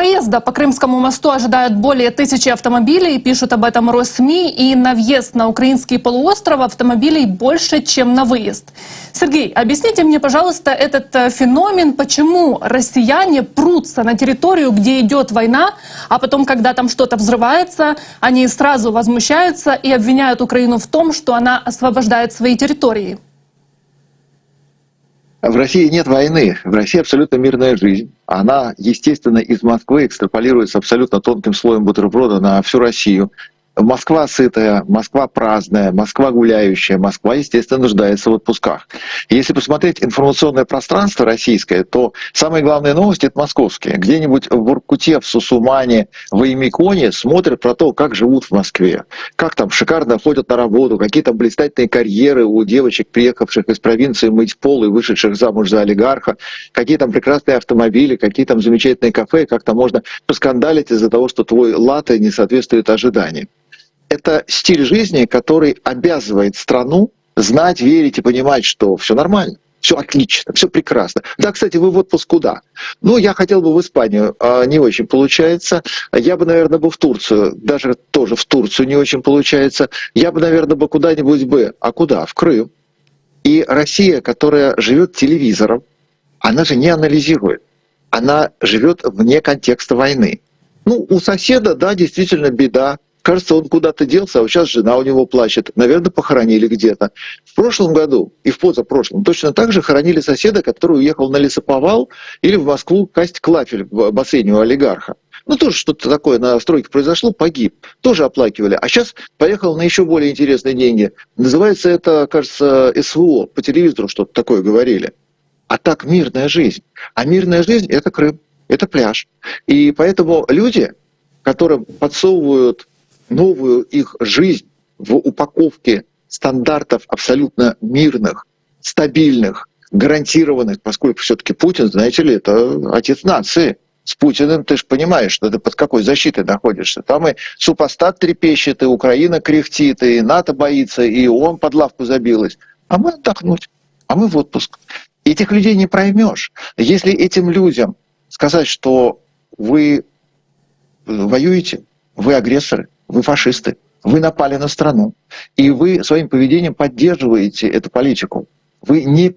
Проезда по Крымскому мосту ожидают более 1000 автомобилей, пишут об этом Россми, и на въезд на украинский полуостров автомобилей больше, чем на выезд. Сергей, объясните мне, пожалуйста, этот феномен, почему россияне прутся на территорию, где идет война, а потом, когда там что-то взрывается, они сразу возмущаются и обвиняют Украину в том, что она освобождает свои территории. В России нет войны, в России абсолютно мирная жизнь. Она, естественно, из Москвы экстраполируется абсолютно тонким слоем бутерброда на всю Россию. Москва сытая, Москва праздная, Москва гуляющая, Москва, естественно, нуждается в отпусках. Если посмотреть информационное пространство российское, то самые главные новости — это московские. Где-нибудь в Воркуте, в Сусумане, в Оymяконе смотрят про то, как живут в Москве, как там шикарно ходят на работу, какие там блистательные карьеры у девочек, приехавших из провинции мыть пол и вышедших замуж за олигарха, какие там прекрасные автомобили, какие там замечательные кафе, как там можно поскандалить из-за того, что твой латте не соответствует ожиданиям. Это стиль жизни, который обязывает страну знать, верить и понимать, что все нормально, все отлично, все прекрасно. Да, кстати, вы в отпуск куда? Ну, я хотел бы в Испанию, не очень получается. Я бы, наверное, в Турцию, даже тоже в Турцию не очень получается. Я бы, наверное, куда-нибудь бы. А куда? В Крым. И Россия, которая живет телевизором, она же не анализирует. Она живет вне контекста войны. Ну, у соседа, да, действительно беда. Кажется, он куда-то делся, а вот сейчас жена у него плачет. Наверное, похоронили где-то. В прошлом году и в позапрошлом точно так же хоронили соседа, который уехал на лесоповал или в Москву касть клафель в бассейне у олигарха. Ну, тоже что-то такое на стройке произошло, погиб. Тоже оплакивали. А сейчас поехал на еще более интересные деньги. Называется это, кажется, СВО. По телевизору что-то такое говорили. А так мирная жизнь. А мирная жизнь — это Крым, это пляж. И поэтому люди, которым подсовывают новую их жизнь в упаковке стандартов абсолютно мирных, стабильных, гарантированных, поскольку все-таки Путин, знаете ли, это отец нации. С Путиным ты же понимаешь, что ты под какой защитой находишься. Там и супостат трепещет, и Украина кряхтит, и НАТО боится, и ООН под лавку забилась. А мы отдохнуть, а мы в отпуск. Этих людей не проймешь. Если этим людям сказать, что вы воюете, вы агрессоры, вы фашисты, вы напали на страну, и вы своим поведением поддерживаете эту политику. Вы не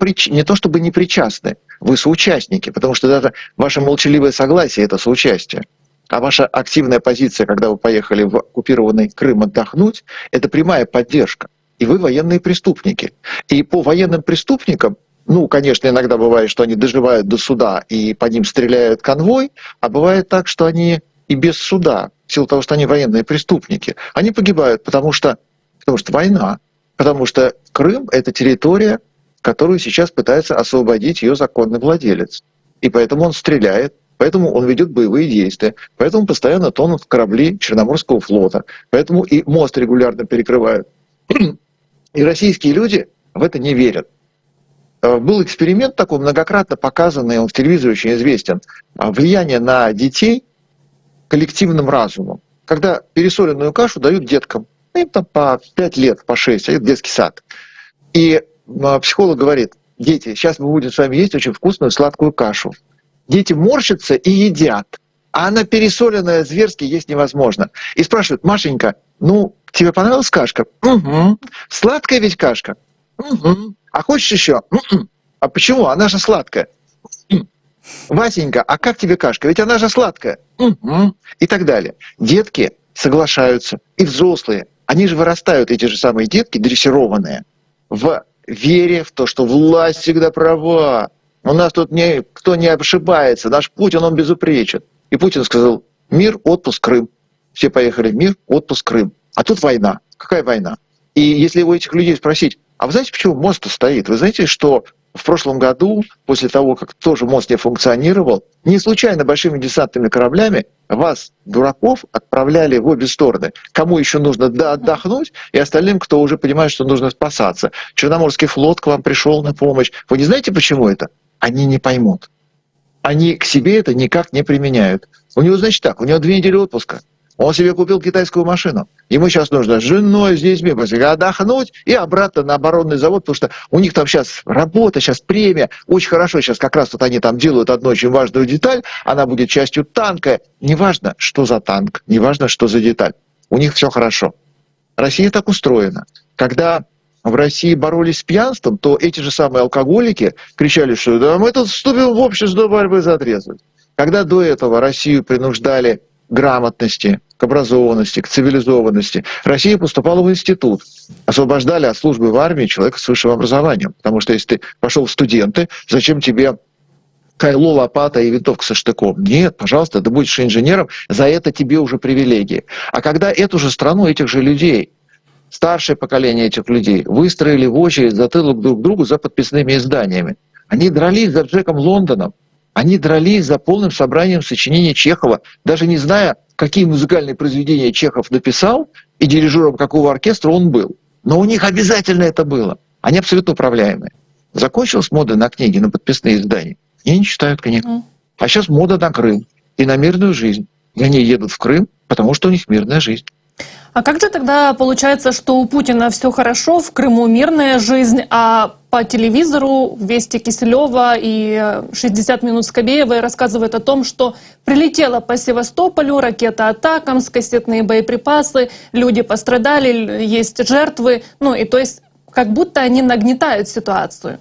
то чтобы не причастны, вы соучастники, потому что даже ваше молчаливое согласие — это соучастие. А ваша активная позиция, когда вы поехали в оккупированный Крым отдохнуть, это прямая поддержка. И вы военные преступники. И по военным преступникам, ну, конечно, иногда бывает, что они доживают до суда и по ним стреляют конвой, а бывает так, что они и без суда, в силу того, что они военные преступники, они погибают, потому что война, потому что Крым — это территория, которую сейчас пытается освободить ее законный владелец. И поэтому он стреляет, поэтому он ведет боевые действия, поэтому постоянно тонут корабли Черноморского флота, поэтому и мост регулярно перекрывают. И российские люди в это не верят. Был эксперимент такой, многократно показанный, он в телевизоре очень известен, влияние на детей коллективным разумом. Когда пересоленную кашу дают деткам, им там по 5 лет, по 6, а это детский сад. И психолог говорит: дети, сейчас мы будем с вами есть очень вкусную сладкую кашу. Дети морщатся и едят, а она пересоленная, зверски есть невозможно. И спрашивают: Машенька, ну, тебе понравилась кашка? Угу. Сладкая ведь кашка? Угу. А хочешь еще? Угу. А почему? Она же сладкая. Васенька, а как тебе кашка? Ведь она же сладкая. Угу. И так далее. Детки соглашаются, и взрослые. Они же вырастают, эти же самые детки, дрессированные, в вере в то, что власть всегда права. У нас тут никто не ошибается. Наш Путин, он безупречен. И Путин сказал: мир, отпуск, Крым. Все поехали в мир, отпуск, Крым. А тут война. Какая война? И если у этих людей спросить: а вы знаете, почему мост стоит? Вы знаете, что в прошлом году, после того, как тоже мост не функционировал, не случайно большими десантными кораблями вас, дураков, отправляли в обе стороны. Кому еще нужно отдохнуть, и остальным, кто уже понимает, что нужно спасаться. Черноморский флот к вам пришел на помощь. Вы не знаете, почему это? Они не поймут. Они к себе это никак не применяют. У него, значит, так, у него 2 недели отпуска. Он себе купил китайскую машину. Ему сейчас нужно с женой, с детьми отдохнуть и обратно на оборонный завод, потому что у них там сейчас работа, сейчас премия. Очень хорошо сейчас как раз вот они там делают одну очень важную деталь, она будет частью танка. Неважно, что за танк, неважно, что за деталь. У них все хорошо. Россия так устроена. Когда в России боролись с пьянством, то эти же самые алкоголики кричали, что да, мы тут вступим в общество борьбы за трезвость. Когда до этого Россию принуждали к грамотности, к образованности, к цивилизованности, Россия поступала в институт. Освобождали от службы в армии человека с высшим образованием. Потому что если ты пошел в студенты, зачем тебе кайло, лопата и винтовка со штыком? Нет, пожалуйста, ты будешь инженером, за это тебе уже привилегии. А когда эту же страну, этих же людей, старшее поколение этих людей выстроили в очередь затылок друг к другу за подписными изданиями. Они дрались за Джеком Лондоном, они дрались за полным собранием сочинений Чехова, даже не зная, какие музыкальные произведения Чехов написал и дирижером какого оркестра он был. Но у них обязательно это было. Они абсолютно управляемые. Закончилась мода на книги, на подписные издания. И они читают книг. А сейчас мода на Крым и на мирную жизнь. И они едут в Крым, потому что у них мирная жизнь. А как же тогда получается, что у Путина все хорошо, в Крыму мирная жизнь, а по телевизору Вести Киселева и 60 минут Скобеевой рассказывают о том, что прилетела по Севастополю ракета «Атакамс», кассетные боеприпасы, люди пострадали, есть жертвы, ну и то есть как будто они нагнетают ситуацию.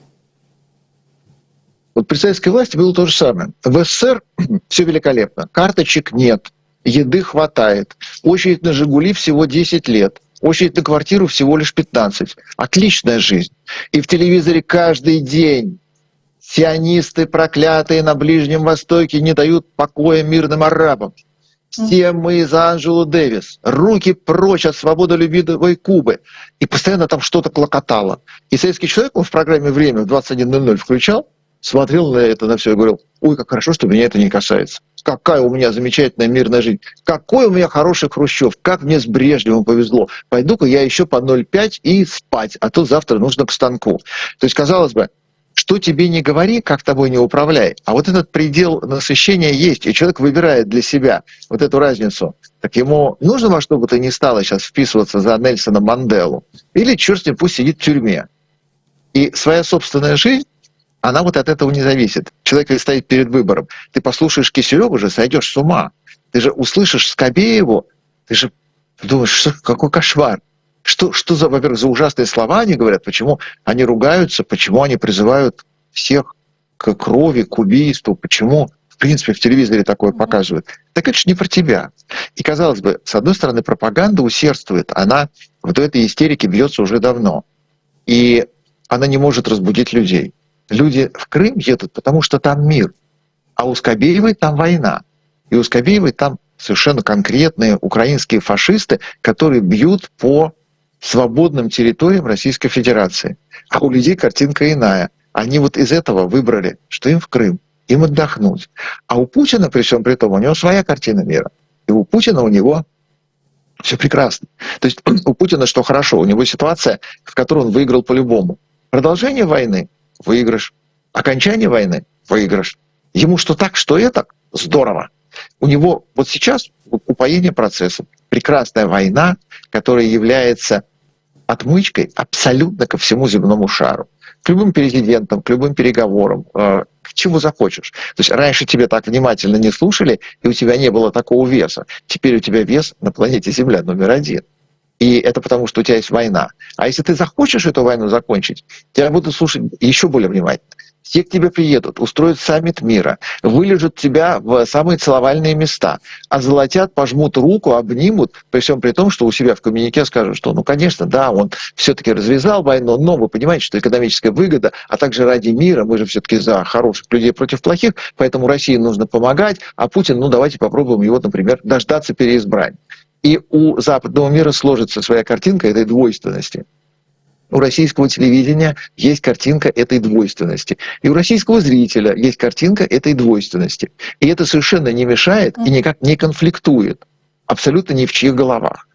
Вот при советской власти было то же самое. В СССР все великолепно, карточек нет. Еды хватает. Очередь на «Жигули» всего 10 лет. Очередь на квартиру всего лишь 15. Отличная жизнь. И в телевизоре каждый день сионисты проклятые на Ближнем Востоке не дают покоя мирным арабам. Все мы за Анджелу Дэвис. Руки прочь от свободолюбивой Кубы. И постоянно там что-то клокотало. И советский человек, он в программе «Время» в 21:00 включал, смотрел на это, на все и говорил: ой, как хорошо, что меня это не касается. Какая у меня замечательная мирная жизнь. Какой у меня хороший Хрущев. Как мне с Брежневым повезло. Пойду-ка я еще по 0,5 и спать, а то завтра нужно к станку. То есть, казалось бы, что тебе не говори, как тобой не управляй. А вот этот предел насыщения есть, и человек выбирает для себя вот эту разницу. Так ему нужно во что бы то ни стало сейчас вписываться за Нельсона Манделу? Или черт с ним, пусть сидит в тюрьме. И своя собственная жизнь, она вот от этого не зависит. Человек стоит перед выбором. Ты послушаешь Киселёва, уже сойдешь с ума. Ты же услышишь Скобееву, ты же думаешь, что, какой кошмар. Что за, во-первых, за ужасные слова они говорят, почему они ругаются, почему они призывают всех к крови, к убийству, почему, в принципе, в телевизоре такое показывают. Так это же не про тебя. И, казалось бы, с одной стороны, пропаганда усердствует, она в этой истерике бьется уже давно. И она не может разбудить людей. Люди в Крым едут, потому что там мир. А у Скобеевой там война. И у Скобеевой там совершенно конкретные украинские фашисты, которые бьют по свободным территориям Российской Федерации. А у людей картинка иная. Они вот из этого выбрали, что им в Крым, им отдохнуть. А у Путина, при всем при том, у него своя картина мира. И у Путина у него все прекрасно. То есть у Путина что хорошо, у него ситуация, в которой он выиграл по-любому. Продолжение войны — выигрыш. Окончание войны — выигрыш. Ему что так, что это — здорово. У него вот сейчас упоение процессом. Прекрасная война, которая является отмычкой абсолютно ко всему земному шару. К любым президентам, к любым переговорам, к чему захочешь. То есть раньше тебя так внимательно не слушали, и у тебя не было такого веса. Теперь у тебя вес на планете Земля №1. И это потому, что у тебя есть война. А если ты захочешь эту войну закончить, тебя будут слушать еще более внимательно. Все к тебе приедут, устроят саммит мира, вылежат тебя в самые целовальные места, озолотят, пожмут руку, обнимут, при всем при том, что у себя в коммюнике скажут, что, ну, конечно, да, он все-таки развязал войну, но вы понимаете, что экономическая выгода, а также ради мира, мы же все-таки за хороших людей против плохих, поэтому России нужно помогать, а Путин, ну, давайте попробуем его, например, дождаться переизбрания. И у западного мира сложится своя картинка этой двойственности. У российского телевидения есть картинка этой двойственности. И у российского зрителя есть картинка этой двойственности. И это совершенно не мешает и никак не конфликтует абсолютно ни в чьих головах.